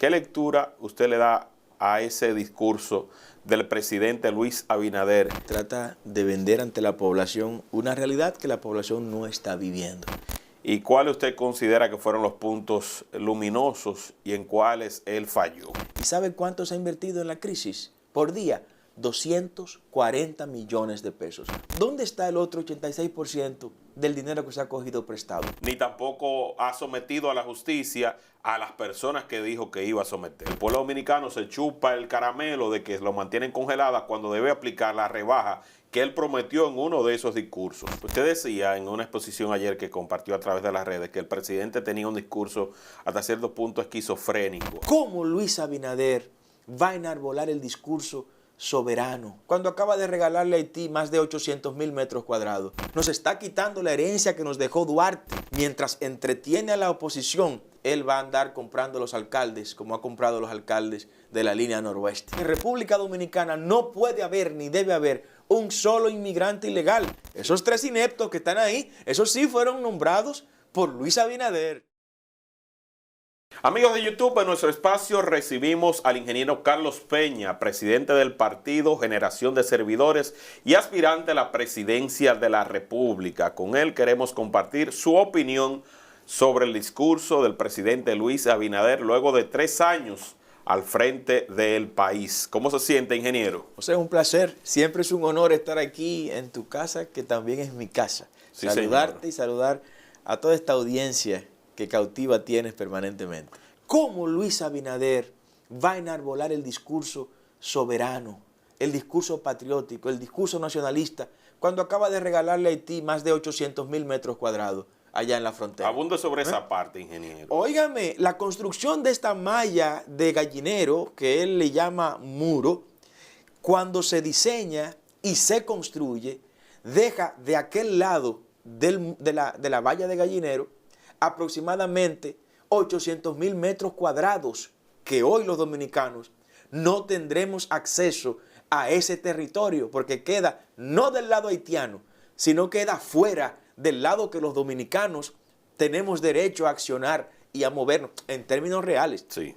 ¿Qué lectura usted le da a ese discurso del presidente Luis Abinader? Trata de vender ante la población una realidad que la población no está viviendo. ¿Y cuáles usted considera que fueron los puntos luminosos y en cuáles él falló? ¿Y sabe cuánto se ha invertido en la crisis? Por día, 240 millones de pesos. ¿Dónde está el otro 86% del dinero que se ha cogido prestado? Ni tampoco ha sometido a la justicia a las personas que dijo que iba a someter. El pueblo dominicano se chupa el caramelo de que lo mantienen congeladas cuando debe aplicar la rebaja que él prometió en uno de esos discursos. Usted decía en una exposición ayer que compartió a través de las redes que el presidente tenía un discurso hasta cierto punto esquizofrénico. ¿Cómo Luis Abinader va a enarbolar el discurso soberano cuando acaba de regalarle a Haití más de 800,000 metros cuadrados? Nos está quitando la herencia que nos dejó Duarte. Mientras entretiene a la oposición, él va a andar comprando los alcaldes como ha comprado los alcaldes de la línea noroeste. En República Dominicana no puede haber ni debe haber un solo inmigrante ilegal. Esos 3 ineptos que están ahí, esos sí fueron nombrados por Luis Abinader. Amigos de YouTube, en nuestro espacio recibimos al ingeniero Carlos Peña, presidente del partido Generación de Servidores y aspirante a la presidencia de la República. Con él queremos compartir su opinión sobre el discurso del presidente Luis Abinader luego de 3 años al frente del país. ¿Cómo se siente, ingeniero? O sea, es un placer. Siempre es un honor estar aquí en tu casa, que también es mi casa. Sí, saludarte señor. y saludar a toda esta audiencia que cautiva tienes permanentemente. ¿Cómo Luis Abinader va a enarbolar el discurso soberano, el discurso patriótico, el discurso nacionalista, cuando acaba de regalarle a Haití más de 800,000 metros cuadrados allá en la frontera? Abunde sobre esa parte, ingeniero. Óigame, la construcción de esta malla de gallinero, que él le llama muro, cuando se diseña y se construye, deja de aquel lado de la valla de gallinero aproximadamente 800,000 metros cuadrados, que hoy los dominicanos no tendremos acceso a ese territorio, porque queda no del lado haitiano, sino queda fuera del lado que los dominicanos tenemos derecho a accionar y a movernos en términos reales. Sí.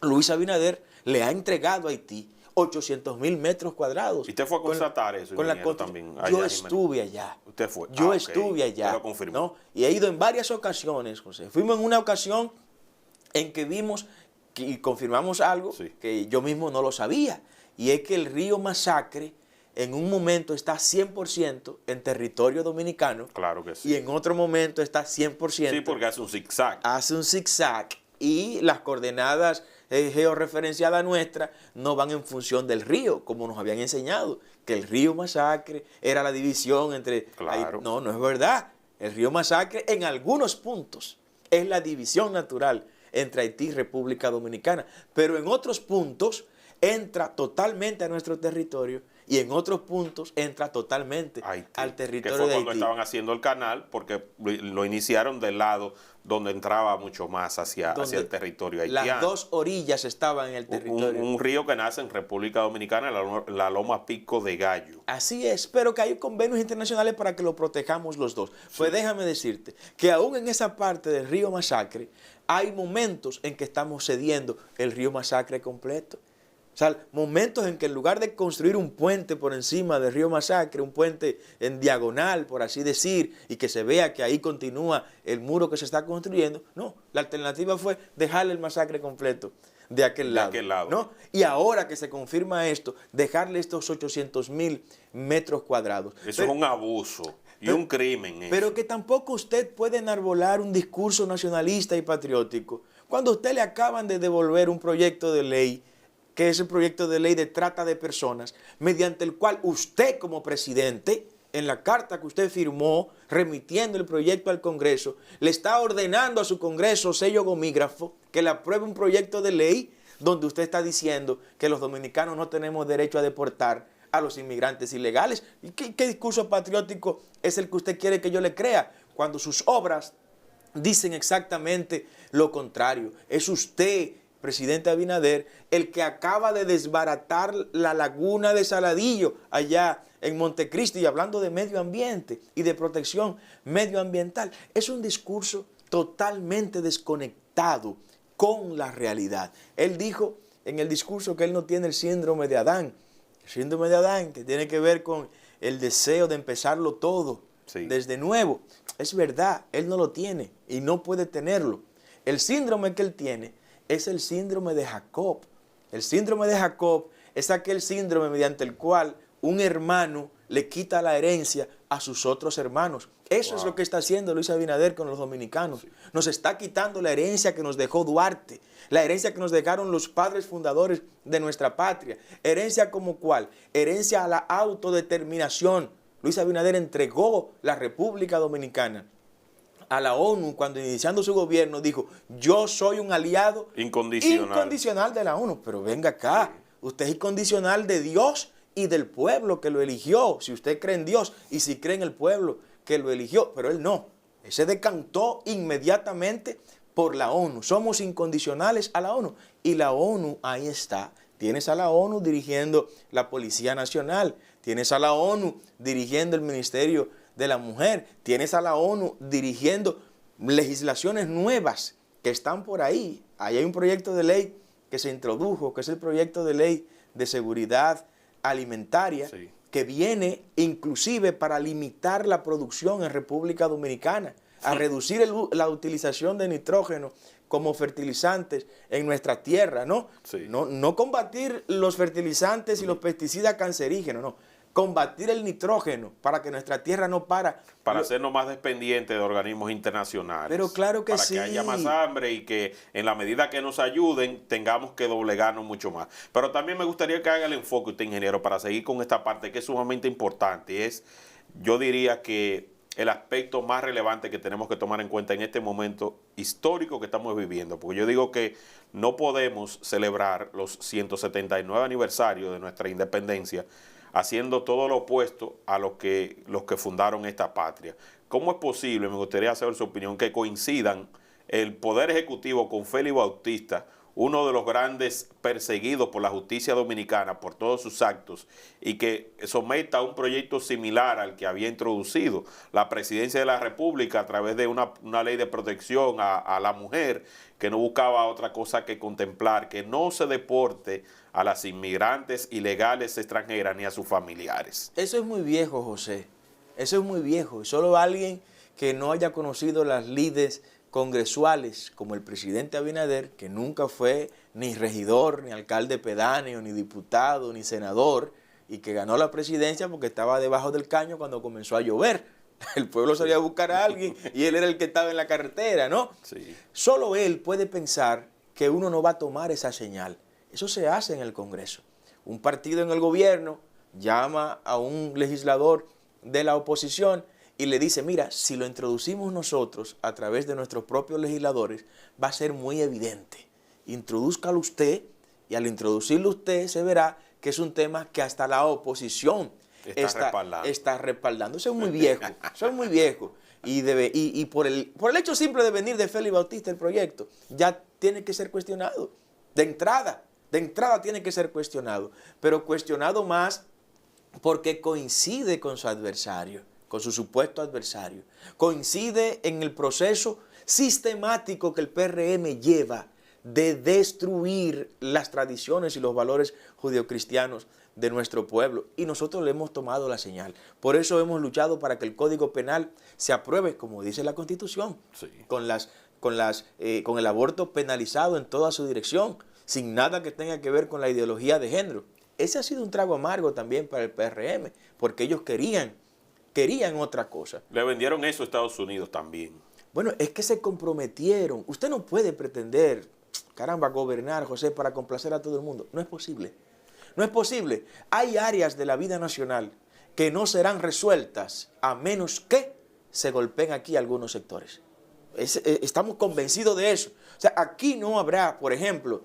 Luis Abinader le ha entregado a Haití 800,000 metros cuadrados. ¿Y usted fue a constatar eso, con la ingeniero, también? Yo estuve allá. ¿Usted fue? Yo ok. estuve allá. Usted lo confirmó. ¿No? Y he ido en varias ocasiones, José. Fuimos en una ocasión en que vimos y confirmamos algo Sí. que yo mismo no lo sabía. Y es que el río Masacre en un momento está 100% en territorio dominicano. Claro que sí. Y en otro momento está 100%. Sí, porque hace un zigzag. Hace un zigzag y las coordenadas georreferenciadas nuestras no van en función del río, como nos habían enseñado, que el río Masacre era la división entre... Claro. No, no es verdad. El río Masacre en algunos puntos es la división natural entre Haití y República Dominicana, pero en otros puntos entra totalmente a nuestro territorio y en otros puntos entra totalmente Haití, al territorio que fue de cuando Haití. estaban haciendo el canal, porque lo iniciaron del lado donde entraba mucho más hacia el territorio haitiano. Las 2 orillas estaban en el territorio. Un río que nace en República Dominicana, la Loma Pico de Gallo. Así es, pero que hay convenios internacionales para que lo protejamos los dos. Pues déjame decirte que aún en esa parte del río Masacre hay momentos en que estamos cediendo el río Masacre completo. O sea, momentos en que en lugar de construir un puente por encima del río Masacre, un puente en diagonal, por así decir, y que se vea que ahí continúa el muro que se está construyendo, no, la alternativa fue dejarle el Masacre completo de aquel lado. ¿No? Y ahora que se confirma esto, dejarle estos 800,000 metros cuadrados. Eso es un abuso y un crimen. Pero que tampoco usted puede enarbolar un discurso nacionalista y patriótico cuando a usted le acaban de devolver un proyecto de ley, que es el proyecto de ley de trata de personas, mediante el cual usted como presidente, en la carta que usted firmó, remitiendo el proyecto al Congreso, le está ordenando a su Congreso, sello gomígrafo, que le apruebe un proyecto de ley donde usted está diciendo que los dominicanos no tenemos derecho a deportar a los inmigrantes ilegales. ¿Y qué discurso patriótico es el que usted quiere que yo le crea cuando sus obras dicen exactamente lo contrario? Es usted, presidente Abinader, el que acaba de desbaratar la laguna de Saladillo allá en Montecristi, y hablando de medio ambiente y de protección medioambiental. Es un discurso totalmente desconectado con la realidad. Él dijo en el discurso que él no tiene el síndrome de Adán. El síndrome de Adán, que tiene que ver con el deseo de empezarlo todo desde nuevo. Es verdad, él no lo tiene y no puede tenerlo. El síndrome que él tiene es el síndrome de Jacob. El síndrome de Jacob es aquel síndrome mediante el cual un hermano le quita la herencia a sus otros hermanos. Eso es lo que está haciendo Luis Abinader con los dominicanos. Nos está quitando la herencia que nos dejó Duarte, la herencia que nos dejaron los padres fundadores de nuestra patria. ¿Herencia como cuál? Herencia a la autodeterminación. Luis Abinader entregó la República Dominicana a la ONU cuando iniciando su gobierno dijo, yo soy un aliado incondicional de la ONU. Pero venga acá, usted es incondicional de Dios y del pueblo que lo eligió. Si usted cree en Dios y si cree en el pueblo que lo eligió, pero él no. Él se decantó inmediatamente por la ONU. Somos incondicionales a la ONU. Y la ONU ahí está. Tienes a la ONU dirigiendo la Policía Nacional. Tienes a la ONU dirigiendo el Ministerio de la Mujer. Tienes a la ONU dirigiendo legislaciones nuevas que están por ahí. Ahí hay un proyecto de ley que se introdujo, que es el proyecto de ley de seguridad alimentaria, que viene inclusive para limitar la producción en República Dominicana, a reducir la utilización de nitrógeno como fertilizantes en nuestra tierra, ¿no? No combatir los fertilizantes y los pesticidas cancerígenos, no. Combatir el nitrógeno para que nuestra tierra no para hacernos más dependientes de organismos internacionales. Pero claro que sí. Para que haya más hambre y que en la medida que nos ayuden tengamos que doblegarnos mucho más. Pero también me gustaría que haga el enfoque usted, ingeniero, para seguir con esta parte que es sumamente importante. Yo diría que el aspecto más relevante que tenemos que tomar en cuenta en este momento histórico que estamos viviendo. Porque yo digo que no podemos celebrar los 179 aniversarios de nuestra independencia haciendo todo lo opuesto a los que fundaron esta patria. ¿Cómo es posible, me gustaría saber su opinión, que coincidan el Poder Ejecutivo con Félix Bautista, uno de los grandes perseguidos por la justicia dominicana por todos sus actos, y que someta a un proyecto similar al que había introducido la Presidencia de la República a través de una ley de protección a la mujer, que no buscaba otra cosa que contemplar que no se deporte a las inmigrantes ilegales extranjeras ni a sus familiares? Eso es muy viejo, José. Eso es muy viejo. Y solo alguien que no haya conocido las lides congresuales, como el presidente Abinader, que nunca fue ni regidor, ni alcalde pedáneo, ni diputado, ni senador, y que ganó la presidencia porque estaba debajo del caño cuando comenzó a llover. El pueblo salía a buscar a alguien y él era el que estaba en la carretera, ¿no? Sí. Solo él puede pensar que uno no va a tomar esa señal. Eso se hace en el Congreso. Un partido en el gobierno llama a un legislador de la oposición y le dice, mira, si lo introducimos nosotros a través de nuestros propios legisladores, va a ser muy evidente. Introdúzcalo usted, y al introducirlo usted se verá que es un tema que hasta la oposición está respaldando. Eso es muy viejo, eso es muy viejo. Y por el hecho simple de venir de Félix Bautista el proyecto, ya tiene que ser cuestionado. De entrada tiene que ser cuestionado, pero cuestionado más porque coincide con su adversario, con su supuesto adversario. Coincide en el proceso sistemático que el PRM lleva de destruir las tradiciones y los valores judeocristianos de nuestro pueblo. Y nosotros le hemos tomado la señal. Por eso hemos luchado para que el Código Penal se apruebe, como dice la Constitución, con el aborto penalizado en toda su dirección, sin nada que tenga que ver con la ideología de género. Ese ha sido un trago amargo también para el PRM, porque ellos querían otra cosa. Le vendieron eso a Estados Unidos también. Bueno, es que se comprometieron. Usted no puede pretender, caramba, gobernar, José, para complacer a todo el mundo. No es posible. No es posible. Hay áreas de la vida nacional que no serán resueltas a menos que se golpeen aquí algunos sectores. Estamos convencidos de eso. O sea, aquí no habrá, por ejemplo,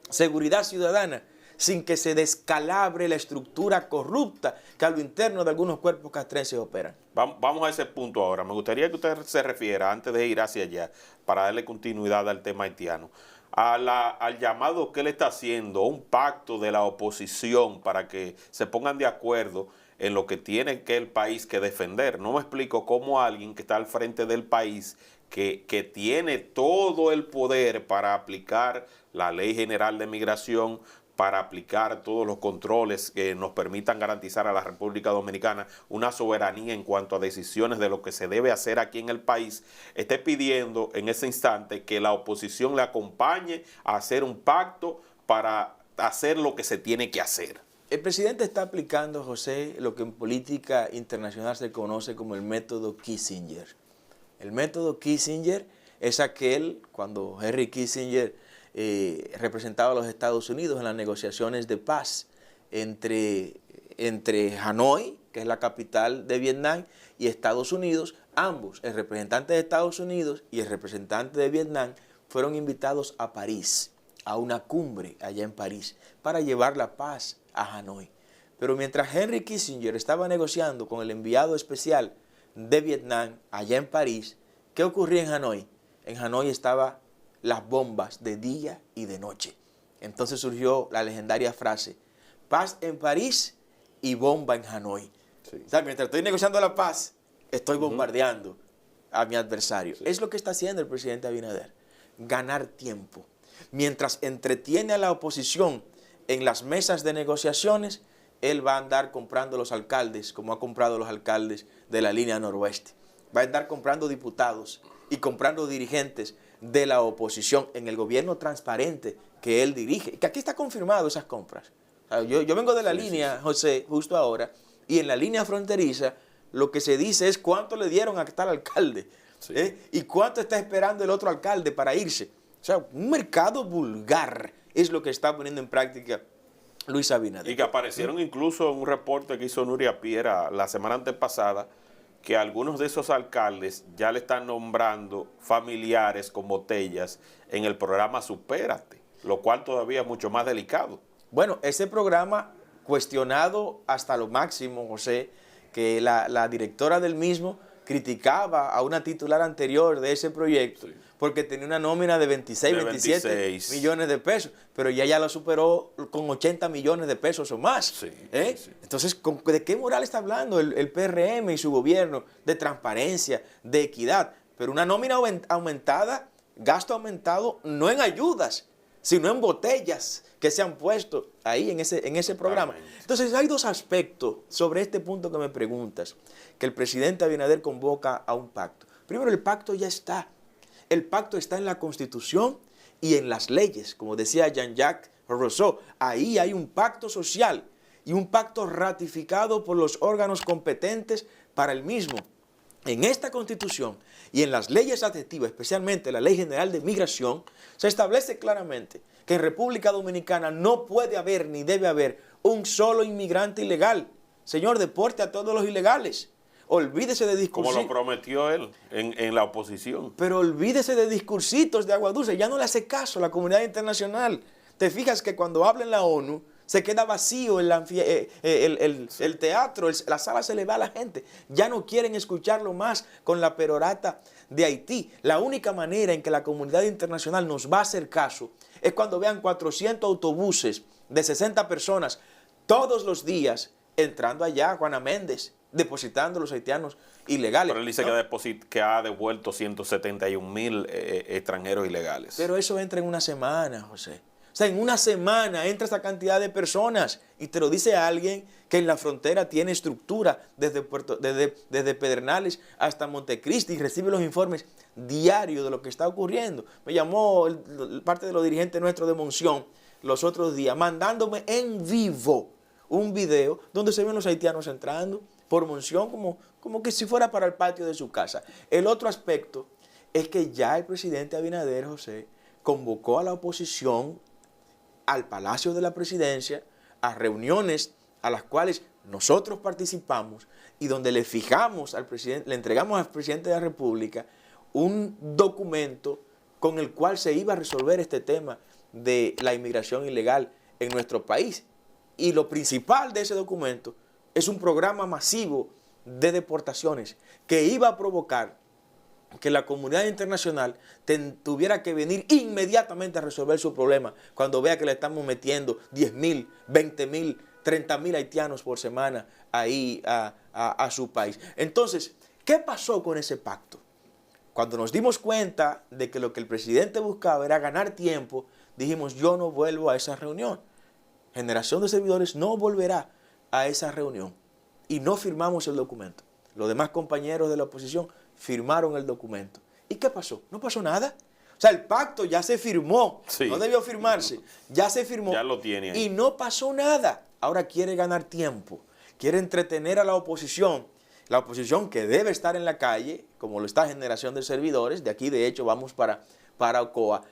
seguridad ciudadana sin que se descalabre la estructura corrupta que a lo interno de algunos cuerpos castrenses operan. Vamos a ese punto ahora. Me gustaría que usted se refiera, antes de ir hacia allá, para darle continuidad al tema haitiano, al llamado que él está haciendo, un pacto de la oposición para que se pongan de acuerdo en lo que tiene que el país que defender. No me explico cómo alguien que está al frente del país que tiene todo el poder para aplicar la Ley General de Migración, para aplicar todos los controles que nos permitan garantizar a la República Dominicana una soberanía en cuanto a decisiones de lo que se debe hacer aquí en el país, esté pidiendo en ese instante que la oposición le acompañe a hacer un pacto para hacer lo que se tiene que hacer. El presidente está aplicando, José, lo que en política internacional se conoce como el método Kissinger. El método Kissinger es aquel cuando Henry Kissinger representaba a los Estados Unidos en las negociaciones de paz entre Hanoi, que es la capital de Vietnam, y Estados Unidos. Ambos, el representante de Estados Unidos y el representante de Vietnam, fueron invitados a París, a una cumbre allá en París, para llevar la paz a Hanoi. Pero mientras Henry Kissinger estaba negociando con el enviado especial de Vietnam allá en París, ¿qué ocurría en Hanoi? En Hanoi estaban las bombas de día y de noche. Entonces surgió la legendaria frase, paz en París y bomba en Hanoi. Sí. O sea, mientras estoy negociando la paz, estoy bombardeando a mi adversario. Sí. Es lo que está haciendo el presidente Abinader, ganar tiempo. Mientras entretiene a la oposición en las mesas de negociaciones, él va a andar comprando los alcaldes, como ha comprado los alcaldes de la línea noroeste. Va a andar comprando diputados y comprando dirigentes de la oposición en el gobierno transparente que él dirige. Que aquí está confirmado esas compras. O sea, yo vengo de la línea, José, justo ahora, y en la línea fronteriza lo que se dice es cuánto le dieron a tal alcalde, y cuánto está esperando el otro alcalde para irse. O sea, un mercado vulgar es lo que está poniendo en práctica Luis Abinader. Y que aparecieron incluso en un reporte que hizo Nuria Piera la semana antepasada, que algunos de esos alcaldes ya le están nombrando familiares con botellas en el programa Supérate, lo cual todavía es mucho más delicado. Bueno, ese programa cuestionado hasta lo máximo, José, que la directora del mismo criticaba a una titular anterior de ese proyecto, sí, porque tenía una nómina de 27 millones de pesos, pero ya lo superó con 80 millones de pesos o más. Sí, sí. Entonces, ¿de qué moral está hablando el PRM y su gobierno? De transparencia, de equidad, pero una nómina aumentada, gasto aumentado, no en ayudas, sino en botellas que se han puesto ahí en ese programa. Entonces hay dos aspectos sobre este punto que me preguntas, que el presidente Abinader convoca a un pacto. Primero, el pacto ya está. El pacto está en la Constitución y en las leyes, como decía Jean-Jacques Rousseau. Ahí hay un pacto social y un pacto ratificado por los órganos competentes para el mismo. En esta Constitución y en las leyes adjetivas, especialmente la Ley General de Migración, se establece claramente que en República Dominicana no puede haber ni debe haber un solo inmigrante ilegal. Señor, deporte a todos los ilegales. Olvídese de discursitos. Como lo prometió él en la oposición. Pero olvídese de discursitos de agua dulce. Ya no le hace caso a la comunidad internacional. Te fijas que cuando habla en la ONU, se queda vacío el teatro, la sala se le va a la gente. Ya no quieren escucharlo más con la perorata de Haití. La única manera en que la comunidad internacional nos va a hacer caso es cuando vean 400 autobuses de 60 personas todos los días entrando allá a Juana Méndez, depositando a los haitianos ilegales. Pero él dice que ha devuelto 171,000 extranjeros ilegales. Pero eso entra en una semana, José. O sea, en una semana entra esa cantidad de personas y te lo dice alguien que en la frontera tiene estructura desde Pedernales hasta Montecristi y recibe los informes diarios de lo que está ocurriendo. Me llamó parte de los dirigentes nuestros de Monción los otros días mandándome en vivo un video donde se ven los haitianos entrando por Monción como que si fuera para el patio de su casa. El otro aspecto es que ya el presidente Abinader, José, convocó a la oposición al Palacio de la Presidencia, a reuniones a las cuales nosotros participamos y donde le fijamos al presidente, le entregamos al presidente de la República un documento con el cual se iba a resolver este tema de la inmigración ilegal en nuestro país. Y lo principal de ese documento es un programa masivo de deportaciones que iba a provocar que la comunidad internacional tuviera que venir inmediatamente a resolver su problema cuando vea que le estamos metiendo 10,000, 20,000, 30,000 haitianos por semana ahí a su país. Entonces, ¿qué pasó con ese pacto? Cuando nos dimos cuenta de que lo que el presidente buscaba era ganar tiempo, dijimos, yo no vuelvo a esa reunión. Generación de Servidores no volverá a esa reunión. Y no firmamos el documento. Los demás compañeros de la oposición firmaron el documento. ¿Y qué pasó? No pasó nada. O sea, el pacto ya se firmó. Sí. No debió firmarse. Ya se firmó. Ya lo tiene ahí. Y no pasó nada. Ahora quiere ganar tiempo. Quiere entretener a la oposición. La oposición que debe estar en la calle, como lo está Generación de Servidores. De aquí, de hecho, vamos para Ocoa,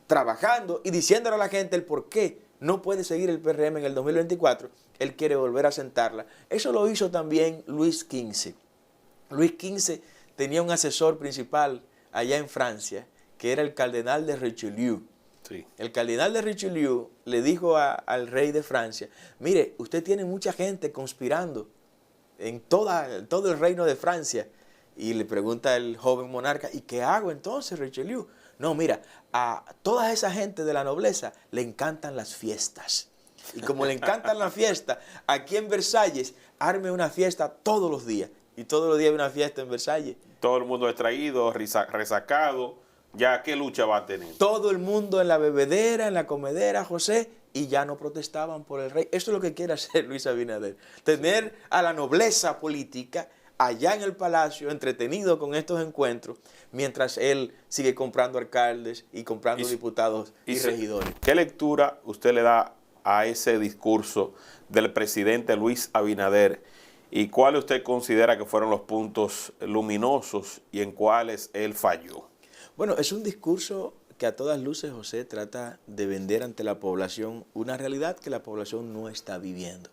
trabajando y diciéndole a la gente el por qué no puede seguir el PRM en el 2024. Él quiere volver a sentarla. Eso lo hizo también Luis XV. Luis XV tenía un asesor principal allá en Francia, que era el cardenal de Richelieu. Sí. El cardenal de Richelieu le dijo al rey de Francia, mire, usted tiene mucha gente conspirando en todo el reino de Francia. Y le pregunta el joven monarca, ¿y qué hago entonces, Richelieu? No, mira, a toda esa gente de la nobleza le encantan las fiestas. Y como le encantan las fiestas, aquí en Versalles, arme una fiesta todos los días. Y todos los días hay una fiesta en Versalles. Todo el mundo extraído, resacado. ¿Ya qué lucha va a tener? Todo el mundo en la bebedera, en la comedera, José, y ya no protestaban por el rey. Eso es lo que quiere hacer Luis Abinader. Tener a la nobleza política allá en el palacio, entretenido con estos encuentros, mientras él sigue comprando alcaldes y comprando diputados y regidores. ¿Qué lectura usted le da a ese discurso del presidente Luis Abinader? ¿Y cuáles usted considera que fueron los puntos luminosos y en cuáles él falló? Bueno, es un discurso que a todas luces, José, trata de vender ante la población una realidad que la población no está viviendo.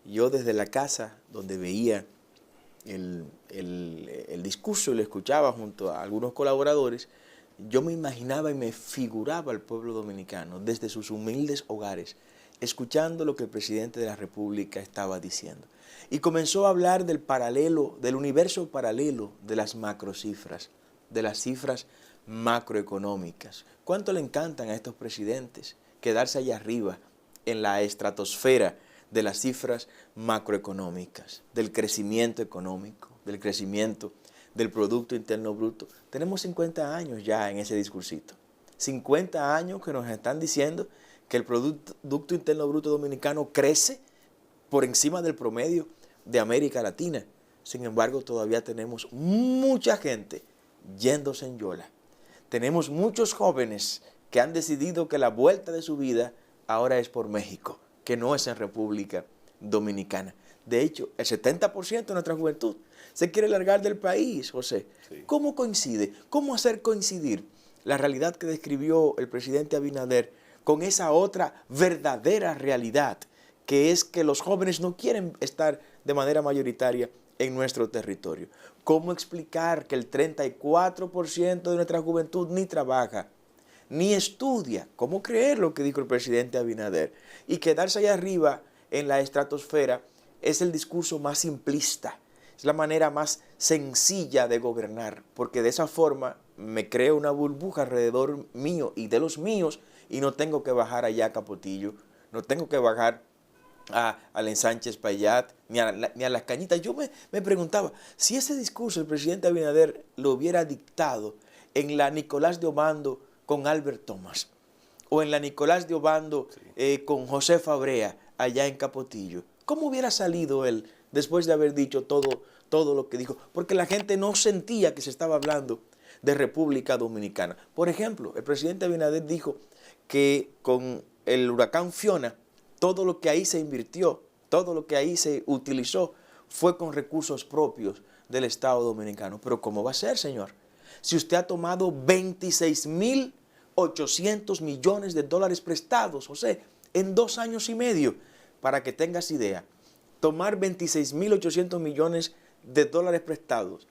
Yo desde la casa, donde veía el discurso y lo escuchaba junto a algunos colaboradores, yo me imaginaba y me figuraba al pueblo dominicano desde sus humildes hogares, escuchando lo que el presidente de la República estaba diciendo. Y comenzó a hablar del paralelo, del universo paralelo de las macrocifras, de las cifras macroeconómicas. ¿Cuánto le encantan a estos presidentes quedarse allá arriba en la estratosfera de las cifras macroeconómicas, del crecimiento económico, del crecimiento del Producto Interno Bruto? Tenemos 50 años ya en ese discursito. 50 años que nos están diciendo que el Producto Interno Bruto dominicano crece por encima del promedio de América Latina. Sin embargo, todavía tenemos mucha gente yéndose en yola. Tenemos muchos jóvenes que han decidido que la vuelta de su vida ahora es por México, que no es en República Dominicana. De hecho, el 70% de nuestra juventud se quiere largar del país, José. Sí. ¿Cómo coincide? ¿Cómo hacer coincidir la realidad que describió el presidente Abinader con esa otra verdadera realidad, que es que los jóvenes no quieren estar de manera mayoritaria en nuestro territorio? ¿Cómo explicar que el 34% de nuestra juventud ni trabaja, ni estudia? ¿Cómo creer lo que dijo el presidente Abinader? Y quedarse allá arriba en la estratosfera es el discurso más simplista, es la manera más sencilla de gobernar, porque de esa forma me creo una burbuja alrededor mío y de los míos y no tengo que bajar allá a Capotillo, no tengo que bajar al Ensánchez Payat, ni a las Cañitas. Yo me preguntaba, si ese discurso el presidente Abinader lo hubiera dictado en la Nicolás de Obando con Albert Thomas, o en la Nicolás de Obando con José Fabrea, allá en Capotillo, ¿cómo hubiera salido él después de haber dicho todo lo que dijo? Porque la gente no sentía que se estaba hablando de República Dominicana. Por ejemplo, el presidente Abinader dijo que con el huracán Fiona, todo lo que ahí se invirtió, todo lo que ahí se utilizó fue con recursos propios del Estado Dominicano. Pero ¿cómo va a ser, señor? Si usted ha tomado 26.800 millones de dólares prestados, José, en 2 años y medio, para que tengas idea, tomar 26.800 millones de dólares prestados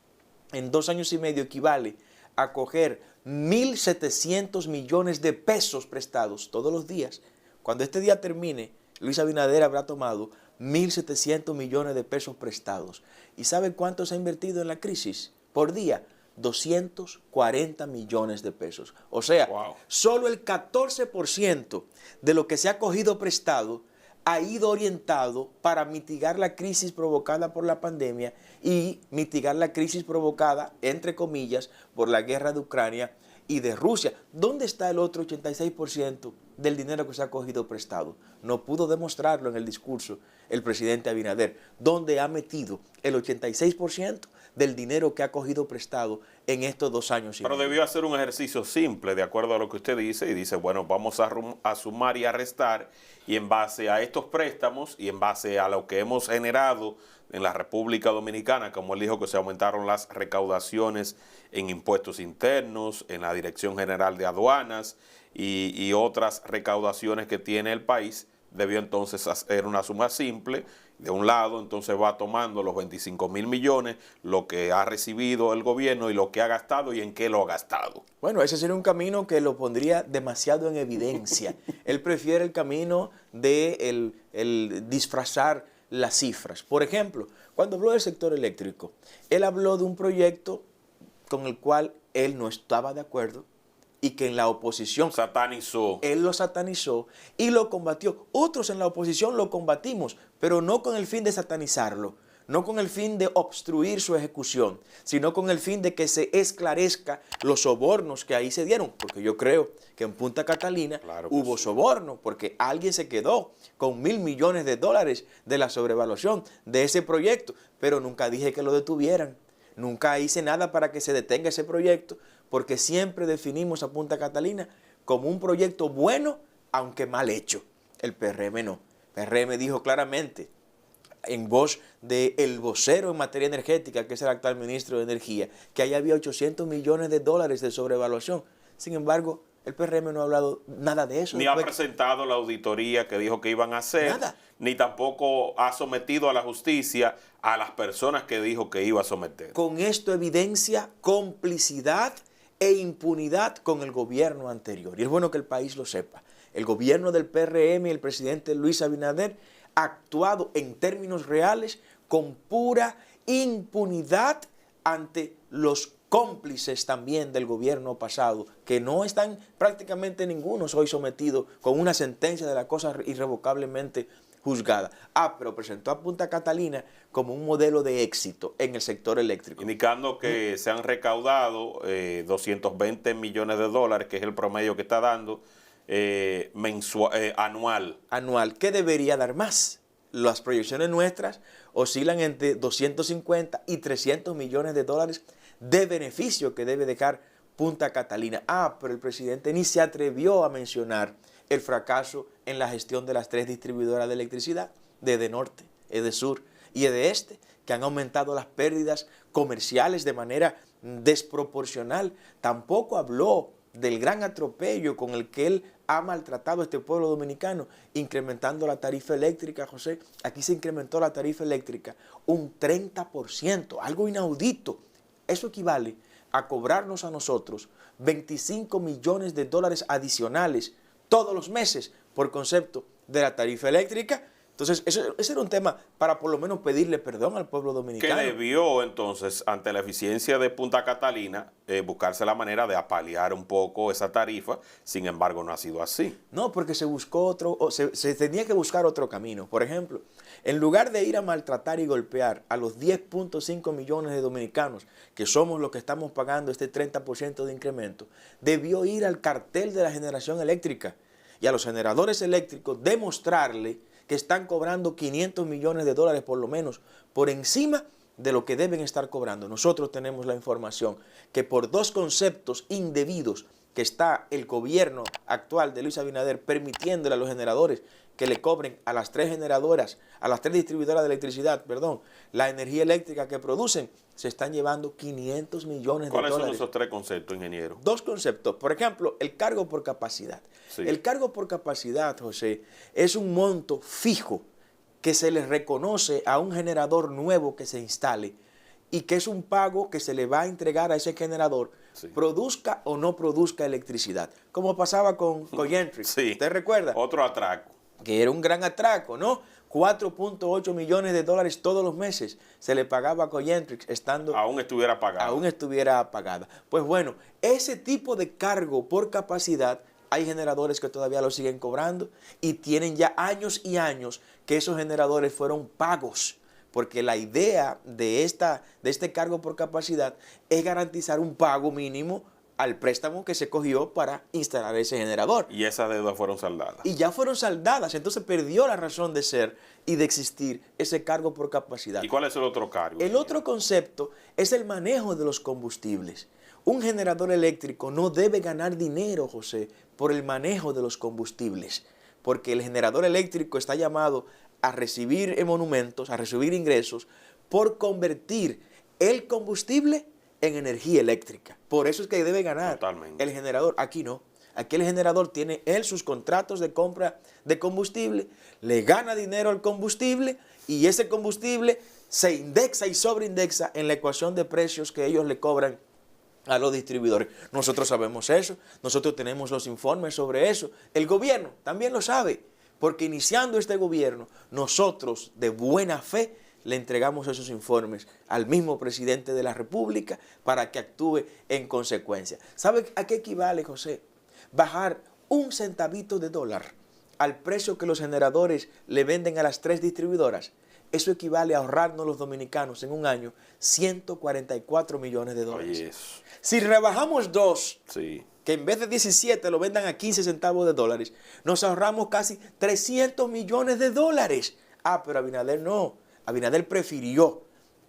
en 2 años y medio equivale a coger 1.700 millones de pesos prestados todos los días. Cuando este día termine, Luis Abinader habrá tomado 1.700 millones de pesos prestados. ¿Y sabe cuánto se ha invertido en la crisis? Por día, 240 millones de pesos. O sea, wow, solo el 14% de lo que se ha cogido prestado ha ido orientado para mitigar la crisis provocada por la pandemia y mitigar la crisis provocada, entre comillas, por la guerra de Ucrania y de Rusia. ¿Dónde está el otro 86% del dinero que se ha cogido prestado? No pudo demostrarlo en el discurso el presidente Abinader. ¿Dónde ha metido el 86% del dinero que ha cogido prestado en estos 2 años y medio? Pero debió hacer un ejercicio simple, de acuerdo a lo que usted dice, y dice, bueno, vamos a sumar y a restar, y en base a estos préstamos y en base a lo que hemos generado en la República Dominicana, como él dijo que se aumentaron las recaudaciones en impuestos internos, en la Dirección General de Aduanas y otras recaudaciones que tiene el país, debió entonces hacer una suma simple. De un lado, entonces va tomando los 25.000 millones, lo que ha recibido el gobierno y lo que ha gastado y en qué lo ha gastado. Bueno, ese sería un camino que lo pondría demasiado en evidencia. Él prefiere el camino de el disfrazar las cifras. Por ejemplo, cuando habló del sector eléctrico, él habló de un proyecto con el cual él no estaba de acuerdo y que en la oposición satanizó. Él lo satanizó y lo combatió. Otros en la oposición lo combatimos, pero no con el fin de satanizarlo, no con el fin de obstruir su ejecución, sino con el fin de que se esclarezca los sobornos que ahí se dieron, porque yo creo que en Punta Catalina hubo soborno, porque alguien se quedó con $1.000 millones de la sobrevaluación de ese proyecto, pero nunca dije que lo detuvieran, nunca hice nada para que se detenga ese proyecto, porque siempre definimos a Punta Catalina como un proyecto bueno, aunque mal hecho. El PRM no. El PRM dijo claramente, en voz del vocero en materia energética, que es el actual ministro de Energía, que ahí había $800 millones de sobrevaluación. Sin embargo, el PRM no ha hablado nada de eso. Ni ha presentado la auditoría que dijo que iban a hacer. Nada. Ni tampoco ha sometido a la justicia a las personas que dijo que iba a someter. Con esto evidencia complicidad e impunidad con el gobierno anterior. Y es bueno que el país lo sepa. El gobierno del PRM y el presidente Luis Abinader ha actuado en términos reales con pura impunidad ante los cómplices también del gobierno pasado, que no están prácticamente ningunos hoy sometidos con una sentencia de la cosa irrevocablemente juzgada. Pero presentó a Punta Catalina como un modelo de éxito en el sector eléctrico. Indicando que se han recaudado 220 millones de dólares, que es el promedio que está dando anual. Anual, ¿qué debería dar más? Las proyecciones nuestras oscilan entre 250 y 300 millones de dólares de beneficio que debe dejar Punta Catalina. Pero el presidente ni se atrevió a mencionar el fracaso en la gestión de las 3 distribuidoras de electricidad, de EDENORTE, EDESUR y EDEESTE, que han aumentado las pérdidas comerciales de manera desproporcional. Tampoco habló del gran atropello con el que él ha maltratado a este pueblo dominicano, incrementando la tarifa eléctrica, José. Aquí se incrementó la tarifa eléctrica un 30%, algo inaudito. Eso equivale a cobrarnos a nosotros 25 millones de dólares adicionales todos los meses por concepto de la tarifa eléctrica. Entonces, ese era un tema para por lo menos pedirle perdón al pueblo dominicano. Que debió entonces, ante la eficiencia de Punta Catalina, buscarse la manera de apalear un poco esa tarifa. Sin embargo, no ha sido así. No, porque se buscó se tenía que buscar otro camino. Por ejemplo, en lugar de ir a maltratar y golpear a los 10.5 millones de dominicanos, que somos los que estamos pagando este 30% de incremento, debió ir al cartel de la generación eléctrica y a los generadores eléctricos demostrarle que están cobrando 500 millones de dólares por lo menos por encima de lo que deben estar cobrando. Nosotros tenemos la información que por 2 conceptos indebidos que está el gobierno actual de Luis Abinader permitiéndole a los generadores que le cobren a las 3 generadoras, a las 3 distribuidoras de electricidad, la energía eléctrica que producen, se están llevando 500 millones de dólares. ¿Cuáles son esos 3 conceptos, ingeniero? 2 conceptos. Por ejemplo, el cargo por capacidad. Sí. El cargo por capacidad, José, es un monto fijo que se le reconoce a un generador nuevo que se instale y que es un pago que se le va a entregar a ese generador, sí, produzca o no produzca electricidad. Como pasaba con Cogentrix. Sí. ¿Usted recuerda? Otro atraco. Que era un gran atraco, ¿no? 4.8 millones de dólares todos los meses se le pagaba a Cogentrix estando... Aún estuviera pagada. Aún estuviera pagada. Pues bueno, ese tipo de cargo por capacidad Hay generadores que todavía lo siguen cobrando y tienen ya años y años que esos generadores fueron pagos, porque la idea de este cargo por capacidad es garantizar un pago mínimo al préstamo que se cogió para instalar ese generador. Y esas deudas fueron saldadas. Y ya fueron saldadas, entonces perdió la razón de ser y de existir ese cargo por capacidad. ¿Y cuál es el otro cargo? El otro concepto es el manejo de los combustibles. Un generador eléctrico no debe ganar dinero, José, por el manejo de los combustibles, porque el generador eléctrico está llamado a recibir emolumentos, a recibir ingresos, por convertir el combustible en energía eléctrica. Por eso es que debe ganar el generador. Aquí no. Aquí el generador tiene sus contratos de compra de combustible, le gana dinero al combustible y ese combustible se indexa y sobreindexa en la ecuación de precios que ellos le cobran a los distribuidores. Nosotros sabemos eso, nosotros tenemos los informes sobre eso. El gobierno también lo sabe, porque iniciando este gobierno, nosotros de buena fe le entregamos esos informes al mismo presidente de la República para que actúe en consecuencia. ¿Sabe a qué equivale, José? Bajar un centavito de dólar al precio que los generadores le venden a las 3 distribuidoras. Eso equivale a ahorrarnos los dominicanos en un año 144 millones de dólares. Oye, si rebajamos 2, sí, que en vez de 17 lo vendan a 15 centavos de dólares, nos ahorramos casi 300 millones de dólares. Ah, pero Abinader no. Abinader prefirió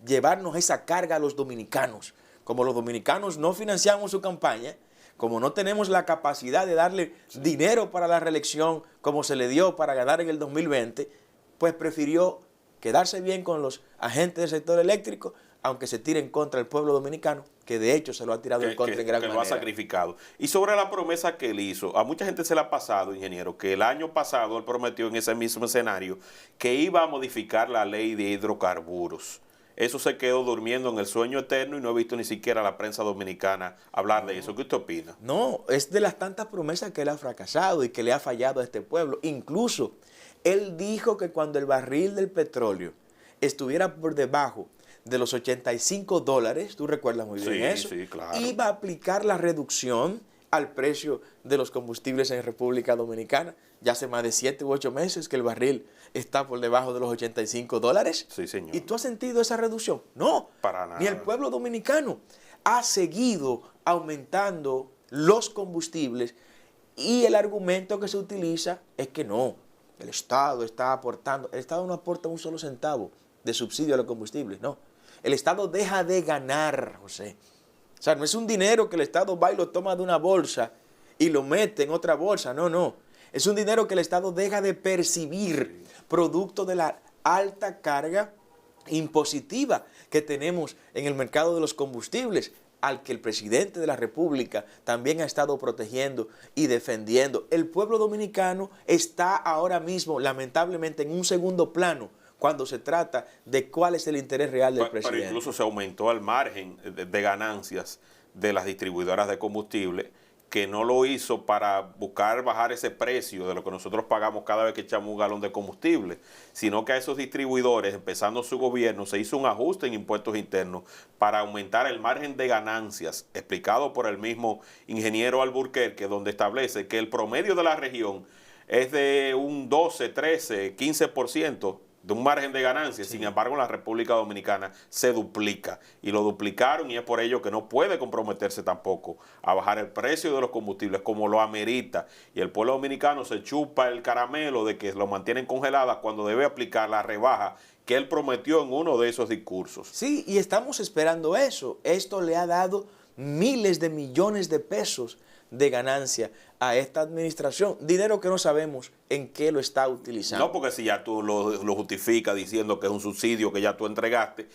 llevarnos esa carga a los dominicanos. Como los dominicanos no financiamos su campaña, como no tenemos la capacidad de darle dinero para la reelección como se le dio para ganar en el 2020, pues prefirió quedarse bien con los agentes del sector eléctrico, aunque se tire en contra del pueblo dominicano, que de hecho se lo ha tirado en contra en gran manera. Que lo ha sacrificado. Y sobre la promesa que él hizo, a mucha gente se le ha pasado, ingeniero, que el año pasado él prometió en ese mismo escenario que iba a modificar la ley de hidrocarburos. Eso se quedó durmiendo en el sueño eterno y no he visto ni siquiera a la prensa dominicana hablar de eso. ¿Qué usted opina? No, es de las tantas promesas que él ha fracasado y que le ha fallado a este pueblo. Incluso, él dijo que cuando el barril del petróleo estuviera por debajo de los $85, tú recuerdas muy bien eso, sí, claro, iba a aplicar la reducción al precio de los combustibles en República Dominicana. Ya hace más de 7 u 8 meses que el barril está por debajo de los $85. Sí, señor. ¿Y tú has sentido esa reducción? No, para nada. Ni el pueblo dominicano ha seguido aumentando los combustibles y el argumento que se utiliza es que no, el Estado está aportando. El Estado no aporta un solo centavo de subsidio a los combustibles, no. El Estado deja de ganar, José. O sea, no es un dinero que el Estado va y lo toma de una bolsa y lo mete en otra bolsa, no. Es un dinero que el Estado deja de percibir producto de la alta carga impositiva que tenemos en el mercado de los combustibles, al que el presidente de la República también ha estado protegiendo y defendiendo. El pueblo dominicano está ahora mismo, lamentablemente, en un segundo plano cuando se trata de cuál es el interés real del presidente. Pero incluso se aumentó el margen de ganancias de las distribuidoras de combustible, que no lo hizo para buscar bajar ese precio de lo que nosotros pagamos cada vez que echamos un galón de combustible, sino que a esos distribuidores, empezando su gobierno, se hizo un ajuste en impuestos internos para aumentar el margen de ganancias, explicado por el mismo ingeniero Alburquerque, donde establece que el promedio de la región es de un 12, 13, 15% de un margen de ganancias. Sí. Sin embargo, en la República Dominicana se duplica y lo duplicaron, y es por ello que no puede comprometerse tampoco a bajar el precio de los combustibles como lo amerita, y el pueblo dominicano se chupa el caramelo de que lo mantienen congeladas cuando debe aplicar la rebaja que él prometió en uno de esos discursos. Sí, y estamos esperando eso. Esto le ha dado miles de millones de pesos de ganancia a esta administración, dinero que no sabemos en qué lo está utilizando. No, porque si ya tú lo justificas diciendo que es un subsidio que ya tú entregaste,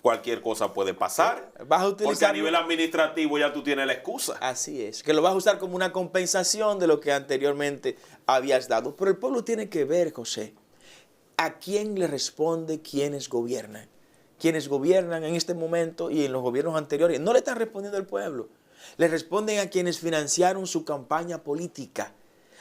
cualquier cosa puede pasar. Vas a utilizar, porque a nivel administrativo ya tú tienes la excusa. Así es, que lo vas a usar como una compensación de lo que anteriormente habías dado. Pero el pueblo tiene que ver, José, a quién le responde quienes gobiernan. Quienes gobiernan en este momento y en los gobiernos anteriores no le están respondiendo al pueblo. Le responden a quienes financiaron su campaña política,